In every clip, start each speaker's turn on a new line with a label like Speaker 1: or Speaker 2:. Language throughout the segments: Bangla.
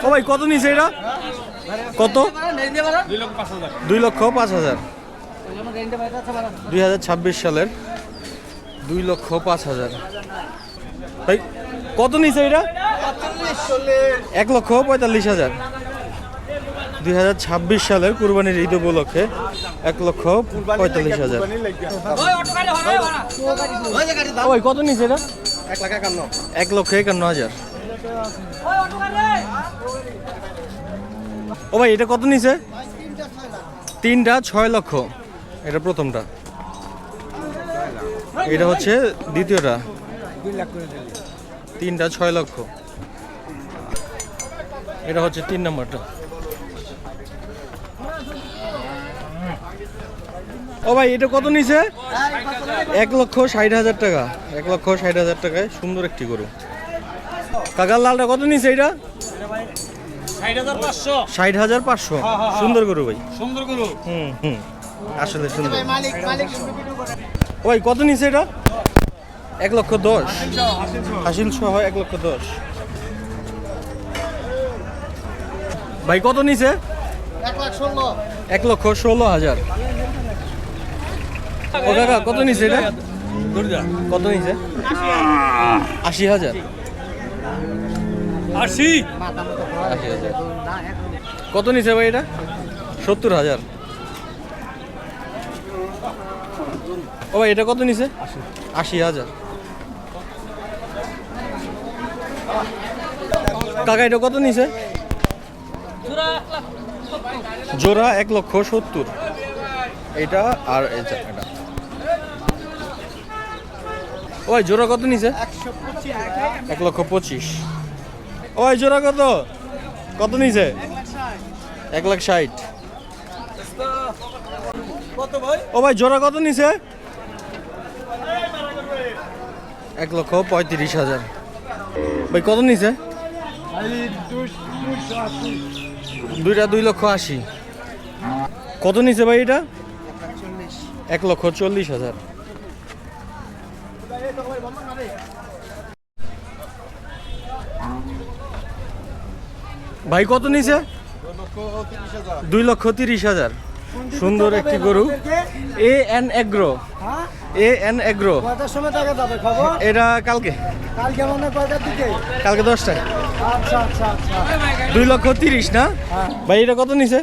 Speaker 1: ও ভাই কত নিছে এটা? কত? 2,05,000। 2026 সালের 2,05,000। ভাই কত নিছে এটা? 1,45,000। 2026 সালের কুরবানির ঈদ উপলক্ষে 1,45,000। ভাই কত নিছে এটা? 1,51,000। ও ভাই এটা কত নিছে? তিনটা 6 লক্ষ। এটা প্রথমটা, এটা হচ্ছে দ্বিতীয়টা। তিনটা 6 লক্ষ। এটা হচ্ছে 3 নম্বরটা। ও ভাই এটা কত নিছে? 1,60,000 টাকা। 1,60,000 টাকায় সুন্দর একটি গরু। কাকার লালটা কত নিছে এটা? 60,500। সুন্দর গরু ভাই, সুন্দর গরু। আসলে সুন্দর। ও ভাই কত নিছে এটা? 1,10,000। হাসিল সহ 1,10,000। ভাই কত নিছে? 1,16,000। ও কাকা কত নিছে এটা? কত নিছে? 80,000। 80,000। কত নিছে ভাই এটা? 70,000। ও ভাই এটা কত নিছে? 80,000। কাকা এটা কত নিছে? জোড়া 1,70,000। এটা আর এটা। ওই জোড়া কত নিছে? 1,25,000। ওই জোড়া কত? কত নিছে? 1,60,000। ও ভাই জোড়া কত নিছে? 1,35,000। ভাই কত নিছে? দুইটা 2,80,000। কত নিছে ভাই এটা? 1,40,000। ভাই কত নিছে? 2,30,000। সুন্দর একটি গরু। AN agro. AN agro. এটা কালকে কালকে 10টায়। 2,30,000 না ভাই? এটা কত নিছে?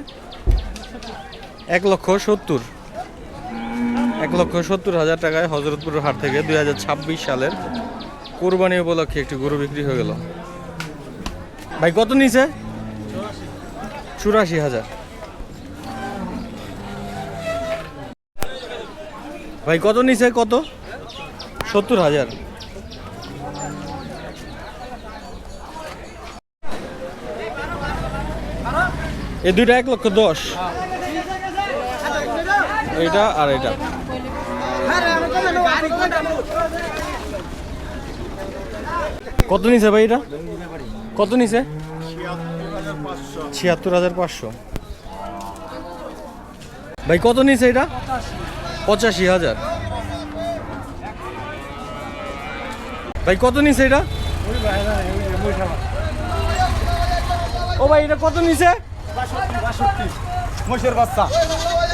Speaker 1: 1,70,000। 1,70,000 টাকায় হযরতপুর হাট থেকে 2026 সালের কুরবানি উপলক্ষে একটি গরু বিক্রি হয়ে গেল। ভাই কত নিছে? 84,000। ভাই কত নিছে? কত? 70,000। এই দুইটা 1,10,000। এটা আর এটা। কত নিছে ভাই এটা? কত নিছে? 76,500। ভাই কত নিছে এটা? 85,000। ভাই কত নিছে এটা? ও ভাই এটা কত নিছে?
Speaker 2: 62 মহিষের বাচ্চা।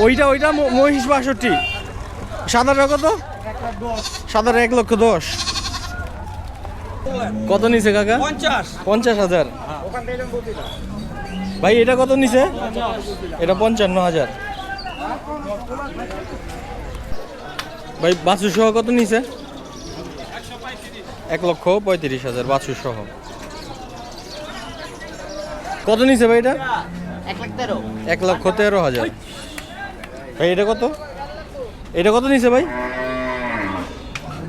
Speaker 1: ওইটা মহিষ 62। সাদাটা কত? সাদাটা 1,10,000। কত নিছে কাকা? 50,000। ভাই এটা কত নিছে? এটা 55,000। ভাই বাছুর সহ কত নিছে? 1,35,000 বাছুর সহ। কত নিছে ভাই এটা? 1,13,000। ভাই এটা কত? এটা কত নিছে ভাই?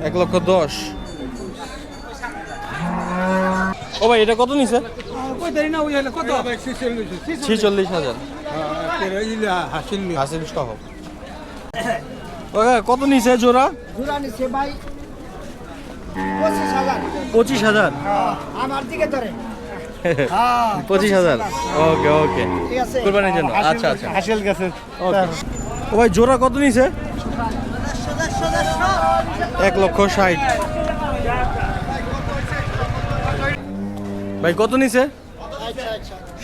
Speaker 1: 1,10,000। ও ভাই এটা কত নিছে? 46,000। হাসিল সহ। কত নিছে জোড়া?
Speaker 3: জোড়া নিছে ভাই
Speaker 1: 25,000।
Speaker 3: আমার দিকে ধরে
Speaker 1: 25,000। ওকে ওকে,
Speaker 3: ঠিক আছে
Speaker 1: কুরবানির জন্য। আচ্ছা আচ্ছা।
Speaker 2: হাসিল গেছে।
Speaker 1: ও ভাই জোড়া কত নিছে? 1,60,000। ভাই কত নিছে?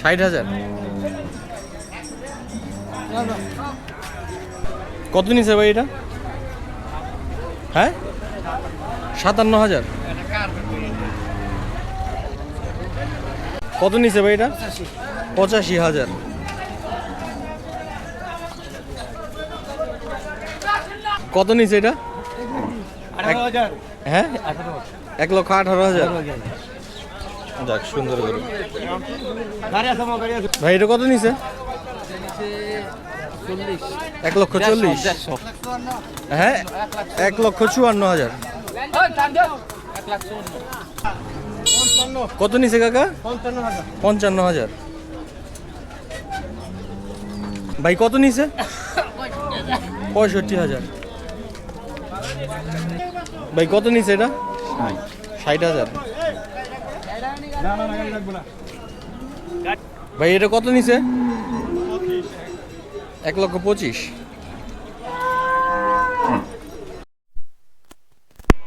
Speaker 1: 60,000। কত নিছে ভাই এটা? হ্যাঁ, 57,000। কত নিছে ভাই এটা? 85,000। কত নিছে এটা?
Speaker 2: 18,000
Speaker 1: হ্যাঁ,
Speaker 2: 18,000
Speaker 1: 1,18,000। যাক, সুন্দর গরু।
Speaker 2: গাড়ি আছে আমার গাড়ি আছে
Speaker 1: ভাই এটা কত নিছে? 1,40,000। হ্যাঁ, 1,54,000। কত নিছে কাকা?
Speaker 2: 55,000
Speaker 1: 55,000। ভাই কত নিছে? 65,000। ভাই কত নিছে এটা? 60,000।
Speaker 2: না না না গাড়ি লাগবে না
Speaker 1: ভাই এটা কত নিছে? 1,25,000।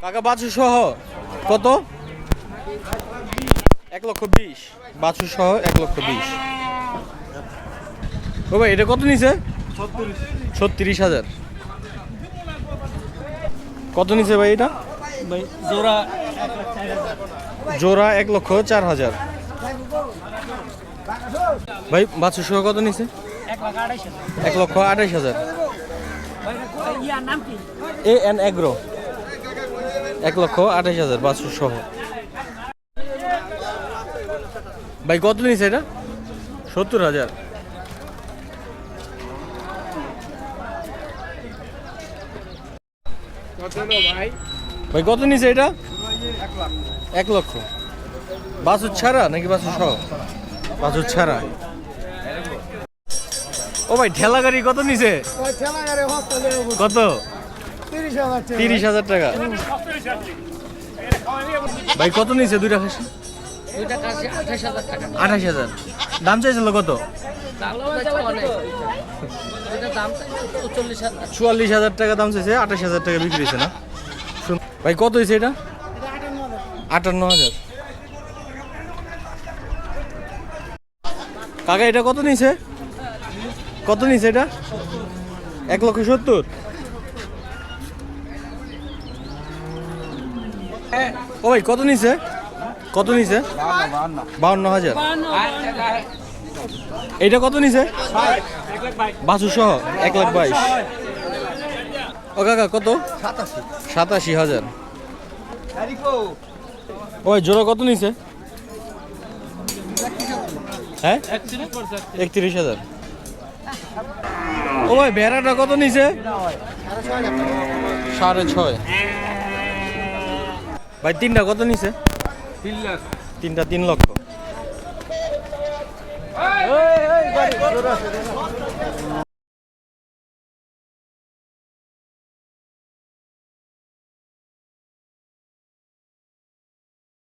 Speaker 1: কাকা বাছু সহ কত? 1,20,000। বাছু সহ 1,20,000। ও ভাই এটা কত নিছে? 36,000। কত নিছে ভাই এটা?
Speaker 2: ভাই জোড়া
Speaker 1: জোড়া 1,04,000। ভাই বাছু সহ কত নিছে? 1,28,000।
Speaker 3: ইয়ার নাম কি?
Speaker 1: AN এগ্রো 1,28,000 বাছু সহ। ভাই কত নিছে এটা? 70,000। ভাই কত নিছে এটা? 1 লক্ষ। বাছুর ছাড়া নাকি বাছুর সহ? বাছুর ছাড়া। ও ভাই ঠেলা গাড়ি কত নিছে?
Speaker 3: ওই ঠেলা গাড়ি হসপিটালে
Speaker 1: কত?
Speaker 3: 30,000 টাকা।
Speaker 1: 30,000 টাকা। ভাই কত নিছে দুইটা খাসি? 28,000। দাম চাইছিল কত? 44,000 টাকা দাম চাইছে, 28,000 টাকা বিক্রি হয়েছে না? ভাই কত হয়েছে এটা? 58,000। কাকা এটা কত নিছে? কত নিছে এটা? 1,70,000। ও ভাই কত নিছে? কত নিছে? 52,000। এইটা কত নিছে? বাছু সহ 1,22,000। ও কাকা কত? 87,000। ওই জোড়া কত নিছে? হ্যাঁ, 31,000। ও ভাই ভেড়াটা কত নিছে? 6.5। ভাই তিনটা কত নিছে?
Speaker 2: 3 লাখ।
Speaker 1: তিনটা 3 লক্ষ।
Speaker 2: এই গাড়ি